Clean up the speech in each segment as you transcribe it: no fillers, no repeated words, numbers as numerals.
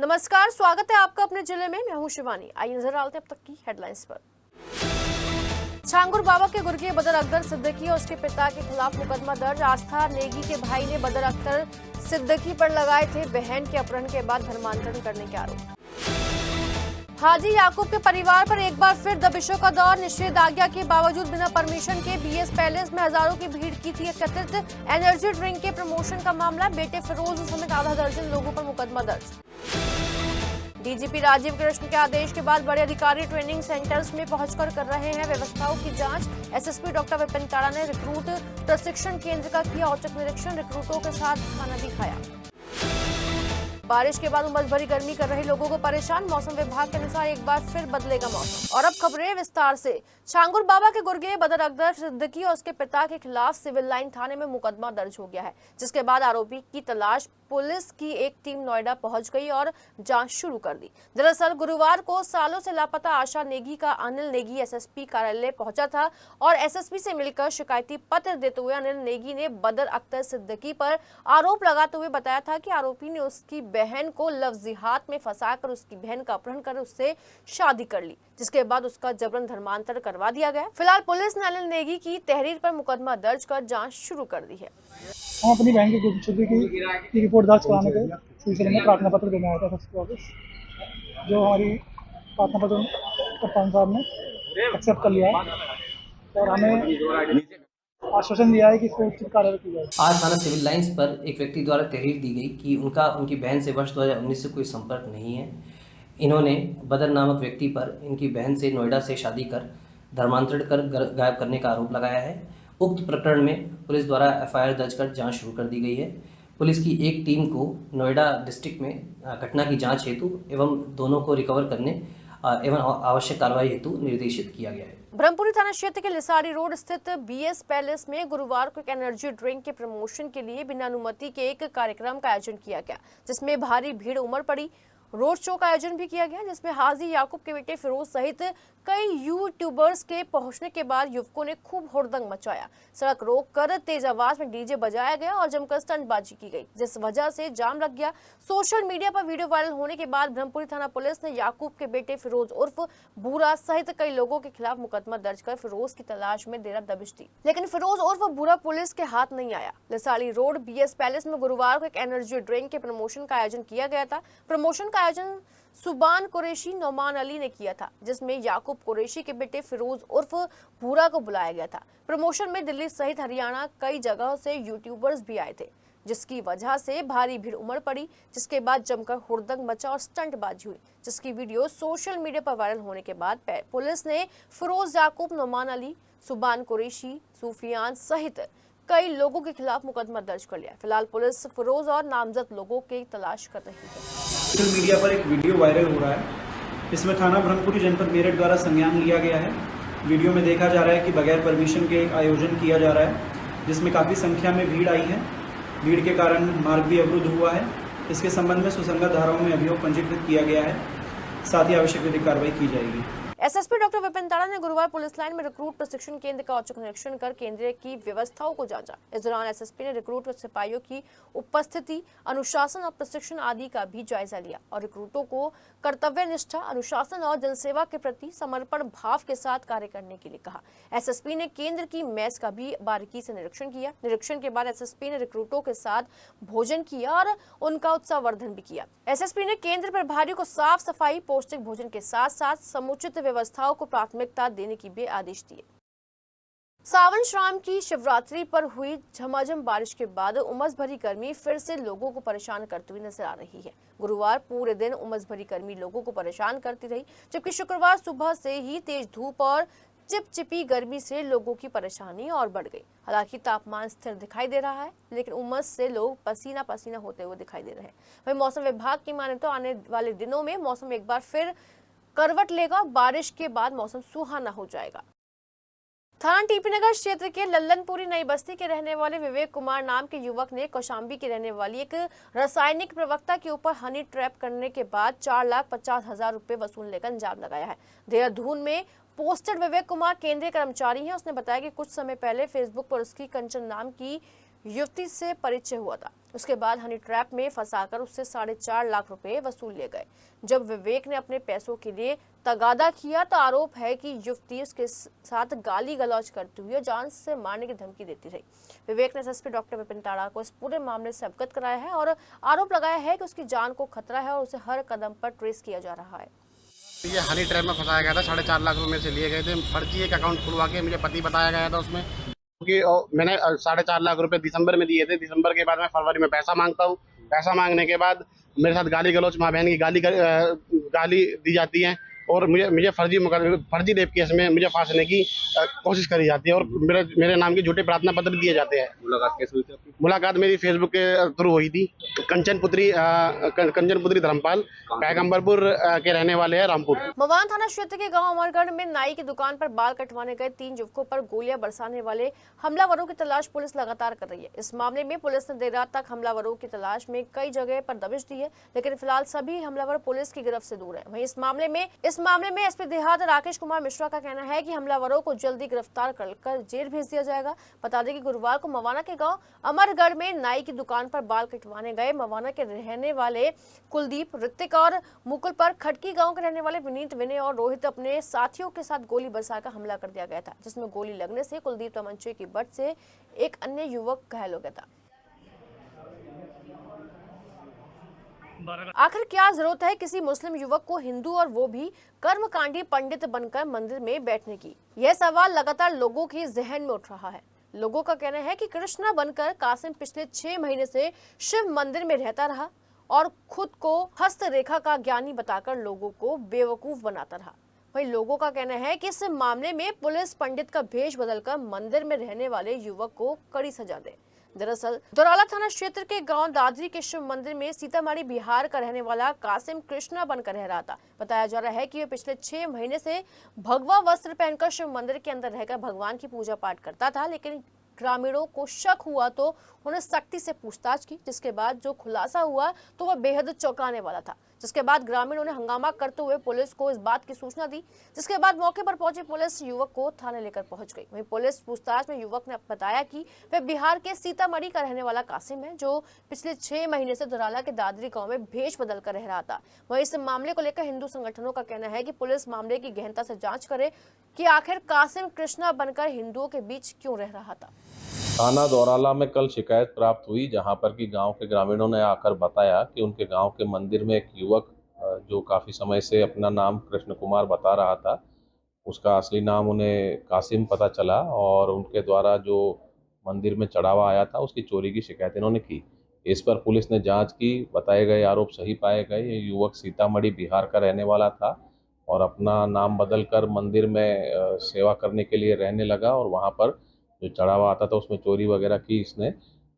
नमस्कार, स्वागत है आपका अपने जिले में। मैं हूं शिवानी। आइए नजर डालते हैं अब तक की हेडलाइंस पर। छांगुर बाबा के गुर्गे बदर अख्तर सिद्दीकी और उसके पिता के खिलाफ मुकदमा दर्ज। आस्था नेगी के भाई ने बदर अख्तर सिद्दीकी पर लगाए थे बहन के अपहरण के बाद धर्मांतरण करने के आरोप। हाजी याकूब के परिवार पर एक बार फिर दबिशों का दौर। निषेधाज्ञा के बावजूद बिना परमिशन के बीएस पैलेस में हजारों की भीड़ की थी एकत्रित। एनर्जी ड्रिंक के प्रमोशन का मामला, बेटे फिरोज समेत आधा दर्जन लोगों पर मुकदमा दर्ज। डीजीपी राजीव कृष्ण के आदेश के बाद बड़े अधिकारी ट्रेनिंग सेंटर्स में पहुंचकर कर रहे हैं व्यवस्थाओं की जांच। एसएसपी डॉक्टर विपिन ताड़ा ने रिक्रूट प्रशिक्षण केंद्र का किया औचक निरीक्षण। रिक्रूटों के साथ खाना भी खाया। बारिश के बाद उमस भरी गर्मी कर रहे लोगों को परेशान। मौसम विभाग के अनुसार एक बार फिर बदलेगा मौसम। और अब खबरें विस्तार से। छांगुर बाबा के गुर्गे बदर अख्तर सिद्दीकी और उसके पिता के खिलाफ सिविल लाइन थाने में मुकदमा दर्ज हो गया है, जिसके बाद आरोपी की तलाश पुलिस की एक टीम नोएडा पहुंच गई और जांच शुरू कर दी। दरअसल गुरुवार को सालों से लापता आशा नेगी का अनिल नेगी एसएसपी कार्यालय पहुंचा था और एसएसपी से मिलकर शिकायती पत्र देते हुए अनिल नेगी ने बदर अख्तर सिद्दीकी पर आरोप लगाते हुए बताया था कि आरोपी ने उसकी बहन को लफ्जिहात में फंसाकर उसकी बहन का अपहरण कर उससे शादी कर ली, जिसके बाद उसका जबरन धर्मांतरण करवा दिया गया। फिलहाल पुलिस ने अनिल नेगी की तहरीर पर मुकदमा दर्ज कर जांच शुरू कर दी है। हम अपनी बहन की गुमशुदगी की रिपोर्ट दर्ज कराने के सिलसिले में प्रार्थना पत्र देने आया था एसएसपी ऑफिस, जो हमारी प्रार्थना पत्र कप्तान साहब ने एक्सेप्ट कर लिया है और हमें आश्वासन दिया है कि इसको उचित कार्रवाई की जाएगी। आज थाना सिविल लाइंस पर एक व्यक्ति द्वारा तहरीर दी गई कि उनकी बहन से वर्ष 2019 से कोई संपर्क नहीं है। इन्होंने बदर नामक व्यक्ति पर इनकी बहन से नोएडा से शादी कर धर्मांतरण कर गायब करने का आरोप लगाया है। उक्त प्रकरण में पुलिस द्वारा एफआईआर दर्ज कर जांच शुरू कर दी गई है। पुलिस की एक टीम को नोएडा डिस्ट्रिक्ट में घटना की जांच हेतु एवं दोनों को रिकवर करने एवं आवश्यक कार्रवाई हेतु निर्देशित किया गया है। ब्रह्मपुरी थाना क्षेत्र के लिसाड़ी रोड स्थित बीएस पैलेस में गुरुवार को एक एनर्जी ड्रिंक के प्रमोशन के लिए बिना अनुमति के एक कार्यक्रम का आयोजन किया गया, जिसमें भारी भीड़ उमड़ पड़ी। रोड शो का आयोजन भी किया गया, जिसमें हाजी याकूब के बेटे फिरोज सहित कई यूट्यूबर्स के पहुंचने के बाद युवकों ने खूब हुड़दंग मचाया। सड़क रोक कर तेज आवाज में डीजे बजाया गया और जमकर स्टंटबाजी की गई, जिस वजह से जाम लग गया। सोशल मीडिया पर वीडियो वायरल होने के बाद ब्रह्मपुरी थाना पुलिस ने याकूब के बेटे फिरोज उर्फ भूरा सहित कई लोगों के खिलाफ मुकदमा दर्ज कर फिरोज की तलाश में देर दबिश दी, लेकिन फिरोज उर्फ भूरा पुलिस के हाथ नहीं आया। लिसाड़ी रोड बीएस पैलेस में गुरुवार को एक एनर्जी ड्रिंक के प्रमोशन का आयोजन किया गया था। प्रमोशन का आयोजन सुबान कुरैशी नौमान अली ने किया था, जिसमें याकूब कुरैशी के बेटे फिरोज उर्फ भूरा को बुलाया गया था। प्रमोशन में दिल्ली सहित हरियाणा कई जगहों से यूट्यूबर्स भी आए थे, जिसकी वजह से भारी भीड़ उमड़ पड़ी, जिसके बाद जमकर हुड़दंग मचा और स्टंटबाजी हुई, जिसकी वीडियो सोशल मीडिया पर वायरल होने के बाद पुलिस ने फिरोज याकूब नौमान अली सुबान कुरैशी सूफियान सहित कई लोगों के खिलाफ मुकदमा दर्ज कर लिया। फिलहाल पुलिस फिरोज और नामजद लोगों की तलाश कर रही है। सोशल मीडिया पर एक वीडियो वायरल हो रहा है। इसमें थाना ब्रह्मपुरी जनपद मेरठ द्वारा संज्ञान लिया गया है। वीडियो में देखा जा रहा है कि बगैर परमिशन के एक आयोजन किया जा रहा है, जिसमें काफ़ी संख्या में भीड़ आई है। भीड़ के कारण मार्ग भी अवरुद्ध हुआ है। इसके संबंध में सुसंगत धाराओं में अभियोग पंजीकृत किया गया है, साथ ही आवश्यक विधिक कार्रवाई की जाएगी। एसएसपी डॉक्टर विपिन ताड़ा ने गुरुवार पुलिस लाइन में रिक्रूट प्रशिक्षण केंद्र का औचक निरीक्षण कर केंद्र की व्यवस्थाओं को जांचा। इस दौरान एसएसपी ने रिक्रूट सिपाहियों की उपस्थिति, अनुशासन और प्रशिक्षण आदि का भी जायजा लिया और रिक्रूटों को कर्तव्य निष्ठा, अनुशासन और जनसेवा के प्रति समर्पण भाव के साथ कार्य करने के लिए कहा। एसएसपी ने केंद्र की मेस का भी बारीकी से निरीक्षण किया। निरीक्षण के बाद एसएसपी ने रिक्रूटों के साथ भोजन किया और उनका उत्साहवर्धन भी किया। एसएसपी ने केंद्र प्रभारियों को साफ सफाई, पौष्टिक भोजन के साथ साथ समुचित व्यवस्थाओं को प्राथमिकता देने की भी आदेश दिए। सावन शाम की शिवरात्रि पर हुई झमाझम बारिश के बाद उमस भरी गर्मी फिर से लोगों को परेशान करती हुई नजर आ रही है। गुरुवार पूरे दिन उमस भरी गर्मी लोगों को परेशान करती रही, जबकि शुक्रवार सुबह से ही तेज धूप और चिपचिपी गर्मी से लोगों की परेशानी और बढ़ गई। हालांकि तापमान स्थिर दिखाई दे रहा है, लेकिन उमस से लोग पसीना पसीना होते हुए दिखाई दे रहे हैं। वहीं मौसम विभाग की माने तो आने वाले दिनों में मौसम एक बार फिर करवट लेगा। बारिश के बाद मौसम सुहाना हो जाएगा। थाना टीपी नगर क्षेत्र के लल्लनपुरी नई बस्ती के रहने वाले विवेक कुमार नाम के युवक ने कौशाम्बी की रहने वाली एक रासायनिक प्रवक्ता के ऊपर हनी ट्रैप करने के बाद 4,50,000 रुपए वसूलने का अंजाम लगाया है। देहरादून में पोस्टेड विवेक कुमार केंद्रीय कर्मचारी हैं। उसने बताया कि कुछ समय पहले फेसबुक पर उसकी कंचन नाम की युवती से परिचय हुआ था। उसके बाद हनी ट्रैप में फंसाकर उससे 4.5 लाख रुपए वसूल लिए गए। जब विवेक ने अपने पैसों के लिए तगादा किया तो आरोप है कि युवती उसके साथ गाली गलौज करती हुई जान से मारने की धमकी देती रही। विवेक ने एसएसपी डॉक्टर विपिन ताड़ा को इस पूरे मामले से अवगत कराया है और आरोप लगाया है कि उसकी जान को खतरा है और उसे हर कदम पर ट्रेस किया जा रहा है। ये हनी ट्रैप में फंसाया गया था, 4.5 लाख रुपए मेरे से लिए गए थे। फर्जी एक अकाउंट खुलवा के मुझे पति बताया गया था उसमें, क्योंकि मैंने 4.5 लाख रुपए दिसंबर में दिए थे। दिसंबर के बाद मैं फरवरी में पैसा मांगता हूँ। पैसा मांगने के बाद मेरे साथ गाली गलौज, माँ बहन की गाली दी जाती है और मुझे फर्जी रेप केस में मुझे फांसने की कोशिश करी जाती है और मेरे नाम के झूठे प्रार्थना पत्र दिए जाते हैं। मुलाकात कैसे हुई थी आपकी? मुलाकात मेरी फेसबुक के थ्रू हुई थी। कंचनपुत्री धर्मपाल पैगंबरपुर के रहने वाले हैं, रामपुर। मवान थाना क्षेत्र के गांव अमरगढ़ में नाई की दुकान पर बाल कटवाने गए 3 युवकों पर गोलियां बरसाने वाले हमलावरों की तलाश पुलिस लगातार कर रही है। इस मामले में पुलिस ने देर रात तक हमलावरों की तलाश में कई जगह पर दबिश दी है, लेकिन फिलहाल सभी हमलावर पुलिस की गिरफ्त से दूर है। वहीं इस मामले में एसपी देहात राकेश कुमार मिश्रा का कहना है कि हमलावरों को जल्दी गिरफ्तार कर जेल भेज दिया जाएगा। बता दें कि गुरुवार को मवाना के गांव अमरगढ़ में नाई की दुकान पर बाल कटवाने गए मवाना के रहने वाले कुलदीप, ऋतिक और मुकुल पर खटकी गांव के रहने वाले विनीत, विनय और रोहित अपने साथियों के साथ गोली बरसाकर हमला कर दिया गया था, जिसमें गोली लगने से कुलदीप तमंचे की बट से एक अन्य युवक घायल हो गया था। आखिर क्या जरूरत है किसी मुस्लिम युवक को हिंदू और वो भी कर्मकांडी पंडित बनकर मंदिर में बैठने की? यह सवाल लगातार लोगों के जहन में उठ रहा है। लोगों का कहना है कि कृष्णा बनकर कासिम पिछले 6 महीने से शिव मंदिर में रहता रहा और खुद को हस्तरेखा का ज्ञानी बताकर लोगों को बेवकूफ बनाता रहा। वहीं लोगों का कहना है कि इस मामले में पुलिस पंडित का भेष बदलकर मंदिर में रहने वाले युवक को कड़ी सजा दे। दरअसल दोराला थाना क्षेत्र के गांव दादरी के शिव मंदिर में सीतामढ़ी बिहार का रहने वाला कासिम कृष्णा बनकर रह रहा था। बताया जा रहा है कि वह पिछले 6 महीने से भगवा वस्त्र पहनकर शिव मंदिर के अंदर रहकर भगवान की पूजा पाठ करता था, लेकिन ग्रामीणों को शक हुआ तो उन्होंने सख्ती से पूछताछ की, जिसके बाद जो खुलासा हुआ तो वह बेहद चौंकाने वाला था। जिसके बाद ग्रामीणों ने हंगामा करते हुए पुलिस को इस बात की सूचना दी, जिसके बाद मौके पर पहुंची पुलिस युवक को थाने लेकर पहुंच गई। वहीं पुलिस पूछताछ में युवक ने बताया कि वह बिहार के सीतामढ़ी का रहने वाला कासिम है, जो पिछले 6 महीने से दोराला के दादरी गांव में भेष बदल कर रह रहा था। वहीं इस मामले को लेकर हिंदू संगठनों का कहना है कि पुलिस मामले की गहनता से जांच करे कि आखिर कासिम कृष्णा बनकर हिंदुओं के बीच क्यों रह रहा था। थाना दोराला में कल शिकायत प्राप्त हुई, जहां पर कि गांव के ग्रामीणों ने आकर बताया कि उनके गांव के मंदिर में एक युवक जो काफ़ी समय से अपना नाम कृष्ण कुमार बता रहा था, उसका असली नाम उन्हें कासिम पता चला और उनके द्वारा जो मंदिर में चढ़ावा आया था उसकी चोरी की शिकायत इन्होंने की। इस पर पुलिस ने जांच की, बताए गए आरोप सही पाए गए। ये युवक सीतामढ़ी बिहार का रहने वाला था और अपना नाम बदलकर मंदिर में सेवा करने के लिए रहने लगा और वहाँ पर जो चढ़ावा आता था उसमें चोरी वगैरह की इसने।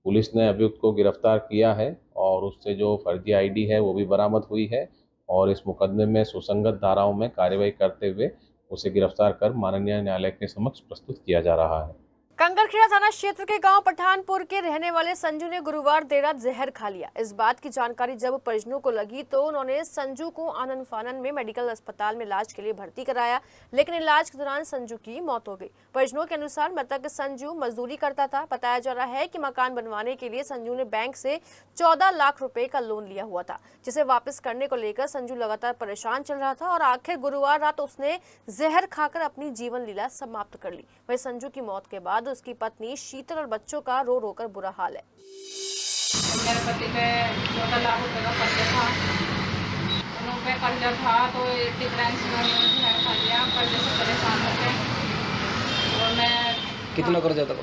पुलिस ने अभियुक्त को गिरफ्तार किया है और उससे जो फर्जी आईडी है वो भी बरामद हुई है और इस मुकदमे में सुसंगत धाराओं में कार्रवाई करते हुए उसे गिरफ्तार कर माननीय न्यायालय के समक्ष प्रस्तुत किया जा रहा है। कंकड़खेड़ा थाना क्षेत्र के गांव पठानपुर के रहने वाले संजू ने गुरुवार देर रात जहर खा लिया। इस बात की जानकारी जब परिजनों को लगी तो उन्होंने संजू को आनन फानन में मेडिकल अस्पताल में इलाज के लिए भर्ती कराया, लेकिन इलाज के दौरान संजू की मौत हो गई। परिजनों के अनुसार मृतक संजू मजदूरी करता था। बताया जा रहा है कि मकान बनवाने के लिए संजू ने बैंक से 14 लाख रुपए का लोन लिया हुआ था, जिसे वापस करने को लेकर संजू लगातार परेशान चल रहा था और आखिर गुरुवार रात उसने जहर खाकर अपनी जीवन लीला समाप्त कर ली। वहीं संजू की मौत के बाद उसकी पत्नी शीतल और बच्चों का रो रो कर बुरा हाल है। मेरे पति पे 14 लाख रुपए का कर्जा था, उन पे कर्जा था तो डिफरेंस में घर खा लिया। कर्जे से परेशान होकर और मैं कितना कर्जा था?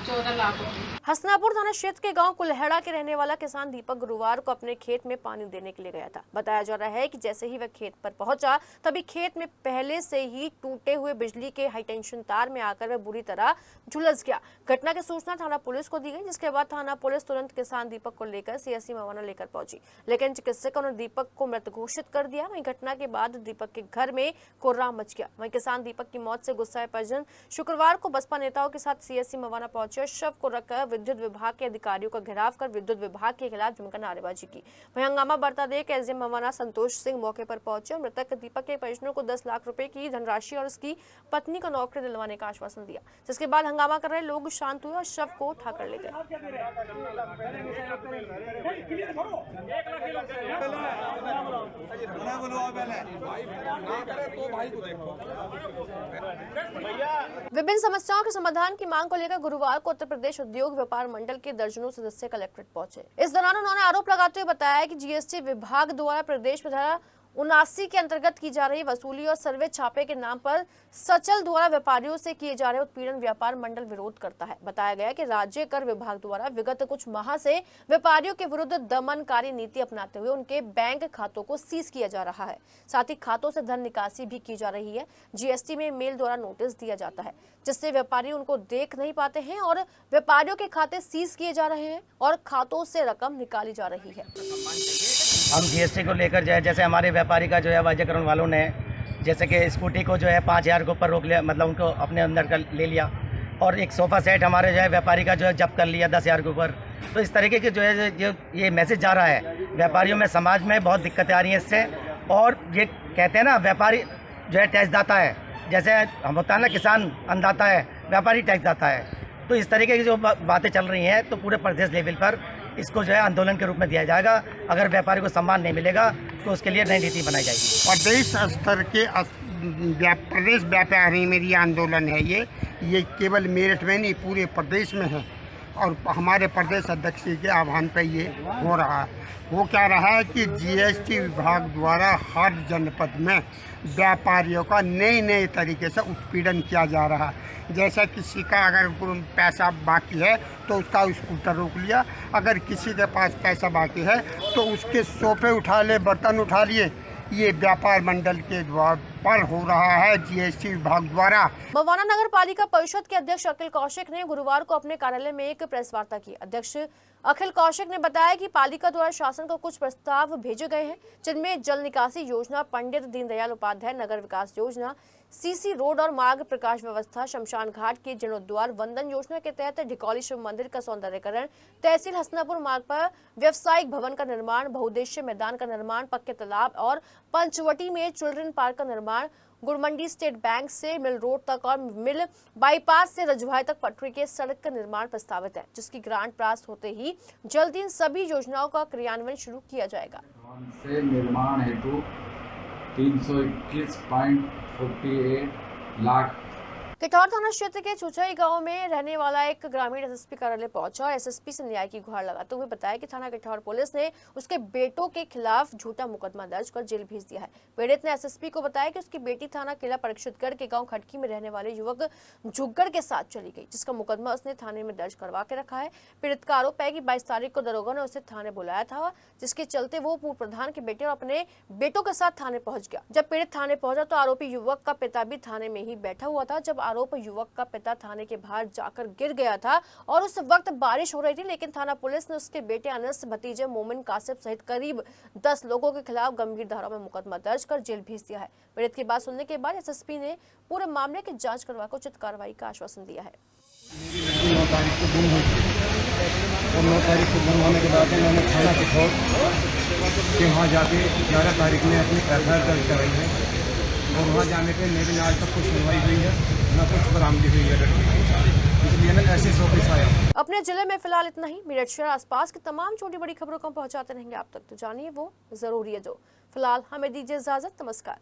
14 लाख रुपए। हसनापुर थाना क्षेत्र के गांव कुल्हेड़ा के रहने वाला किसान दीपक गुरुवार को अपने खेत में पानी देने के लिए गया था। बताया जा रहा है कि जैसे ही वह खेत पर पहुंचा तभी खेत में पहले से ही टूटे हुए बिजली के हाई टेंशन तार में आकर वह बुरी तरह झुलस गया। घटना की सूचना थाना पुलिस को दी गई, जिसके बाद थाना पुलिस तुरंत किसान दीपक को लेकर सीएससी मवाना लेकर पहुंची, लेकिन चिकित्सकों ने दीपक को मृत घोषित कर दिया। वहीं घटना के बाद दीपक के घर में कोहराम मच गया। वहीं किसान दीपक की मौत से गुस्साए परिजन शुक्रवार को बसपा नेताओं के साथ सीएससी मवाना पहुंचे। शव को रखकर विद्युत विभाग के अधिकारियों का घेराव कर विद्युत विभाग के खिलाफ जमकर नारेबाजी की। वहीं हंगामा बढ़ता देख एसडीएम मवाना संतोष सिंह मौके पर पहुंचे। मृतक दीपक के परिजनों को 10 लाख रुपए की धनराशि और उसकी पत्नी को नौकरी दिलवाने का आश्वासन दिया, जिसके बाद हंगामा कर रहे लोग शांत हुए और शव को उठाकर ले गए। विभिन्न समस्याओं के समाधान की मांग को लेकर गुरुवार को उत्तर प्रदेश उद्योग व्यापार मंडल के दर्जनों सदस्य कलेक्ट्रेट पहुंचे। इस दौरान उन्होंने आरोप लगाते हुए बताया कि जीएसटी विभाग द्वारा प्रदेश में धारा 79 के अंतर्गत की जा रही वसूली और सर्वे छापे के नाम पर सचल द्वारा व्यापारियों से किए जा रहे उत्पीड़न व्यापार मंडल विरोध करता है। बताया गया कि राज्य कर विभाग द्वारा विगत कुछ माह से व्यापारियों के विरुद्ध दमनकारी नीति अपनाते हुए उनके बैंक खातों को सीज किया जा रहा है। साथ ही खातों से धन निकासी भी की जा रही है। जीएसटी में मेल द्वारा नोटिस दिया जाता है, जिससे व्यापारी उनको देख नहीं पाते हैं और व्यापारियों के खाते सीज किए जा रहे हैं और खातों से रकम निकाली जा रही है। हम जीएसटी को लेकर जो है, जैसे हमारे व्यापारी का जो है वाजिकरण वालों ने जैसे कि स्कूटी को जो है 5,000 के ऊपर रोक लिया, मतलब उनको अपने अंदर का ले लिया, और एक सोफ़ा सेट हमारे जो है व्यापारी का जो है जब्त कर लिया 10,000 के ऊपर। तो इस तरीके के जो है जो ये मैसेज जा रहा है व्यापारियों में, समाज में बहुत दिक्कतें आ रही हैं इससे। और ये कहते हैं ना, व्यापारी जो है टैक्स दाता है, जैसे हम होता है ना किसान अन्नदाता है, व्यापारी टैक्स दाता है। तो इस तरीके की जो बातें चल रही हैं, तो पूरे प्रदेश लेवल पर इसको जो है आंदोलन के रूप में दिया जाएगा। अगर व्यापारी को सम्मान नहीं मिलेगा तो उसके लिए नई नीति बनाई जाएगी। प्रदेश स्तर के प्रदेश व्यापारी में ये आंदोलन है, ये केवल मेरठ में नहीं पूरे प्रदेश में है, और हमारे प्रदेश अध्यक्ष के आह्वान पर ये हो रहा है। वो क्या रहा है कि जीएसटी विभाग द्वारा हर जनपद में व्यापारियों का नए तरीके से उत्पीड़न किया जा रहा है। जैसा किसी का अगर पैसा बाकी है तो उसका स्कूटर रोक लिया, अगर किसी के पास पैसा बाकी है तो उसके सोफे उठा ले, बर्तन उठा लिए। ये व्यापार मंडल के द्वार पर हो रहा है जीएसटी विभाग द्वारा। मवाना नगर पालिका परिषद के अध्यक्ष अखिल कौशिक ने गुरुवार को अपने कार्यालय में एक प्रेस वार्ता की। अध्यक्ष अखिल कौशिक ने बताया कि पालिका द्वारा शासन को कुछ प्रस्ताव भेजे गए हैं, जिनमें जल निकासी योजना, पंडित दीनदयाल उपाध्याय नगर विकास योजना, सीसी रोड और मार्ग प्रकाश व्यवस्था, शमशान घाट के जीर्णोद्वार, वंदन योजना के तहत ढिकौली शिव मंदिर का सौंदर्यकरण, तहसील हसनापुर मार्ग पर व्यवसायिक भवन का निर्माण, बहुउद्देश्य मैदान का निर्माण, पक्के तालाब और पंचवटी में चिल्ड्रन पार्क का निर्माण, गुड़मंडी स्टेट बैंक से मिल रोड तक और मिल बाईपास से रजवाई तक पटरी के सड़क का निर्माण प्रस्तावित है, जिसकी ग्रांट प्राप्त होते ही जल्द इन सभी योजनाओं का क्रियान्वयन शुरू किया जाएगा। से निर्माण हेतु 321.48 लाख। किठौर थाना क्षेत्र के चुचई गांव में रहने वाला एक ग्रामीण एसएसपी कार्यालय पहुंचा और एसएसपी से न्याय की गुहार लगाते हुए बताया कि थाना किठौर पुलिस ने उसके बेटों के खिलाफ झूठा मुकदमा दर्ज कर जेल भेज दिया है। पीड़ित ने एसएसपी को बताया कि उसकी बेटी थाना किला परीक्षितगढ़ के गांव खटकी में रहने वाले युवक झुग्गड़ के साथ चली गई, जिसका मुकदमा उसने थाने में दर्ज करवा के रखा है। पीड़ित का आरोप है कि 22 तारीख को दरोगा ने उसे थाने बुलाया था, जिसके चलते वो पूर्व प्रधान के बेटे और अपने बेटों के साथ थाने पहुंच गया। जब पीड़ित थाने पहुंचा तो आरोपी युवक का पिता भी थाने में ही बैठा हुआ था। जब आरोप युवक का पिता थाने के बाहर जाकर गिर गया था और उस वक्त बारिश हो रही थी, लेकिन थाना पुलिस ने उसके बेटे अनस, भतीजे मोमिन कासिफ सहित करीब 10 लोगों के खिलाफ गंभीर धाराओं में मुकदमा दर्ज कर जेल भेज दिया है। पीड़ित की बात सुनने के बाद एसएसपी ने पूरे मामले की जांच करवा कर उचित कार्रवाई का आश्वासन दिया है। 9 तारीख को गुम हुई और 9 तारीख को गुम होने के बाद मैंने थाना किठौर के वहाँ जाके 11 तारीख में अपनी एफआईआर दर्ज कराई है, और वहाँ जाने पे मेरी आज तक कुछ सुनवाई हुई है, ना कुछ बरामदी हुई है, इसलिए मैं ऐसे शोकेस आया। अपने जिले में फिलहाल इतना ही। मेरठ शहर आसपास की तमाम छोटी बड़ी खबरों को पहुंचाते रहेंगे आप तक, तो जानिए वो जरूरी है जो। फिलहाल हमें दीजिए इजाजत। नमस्कार।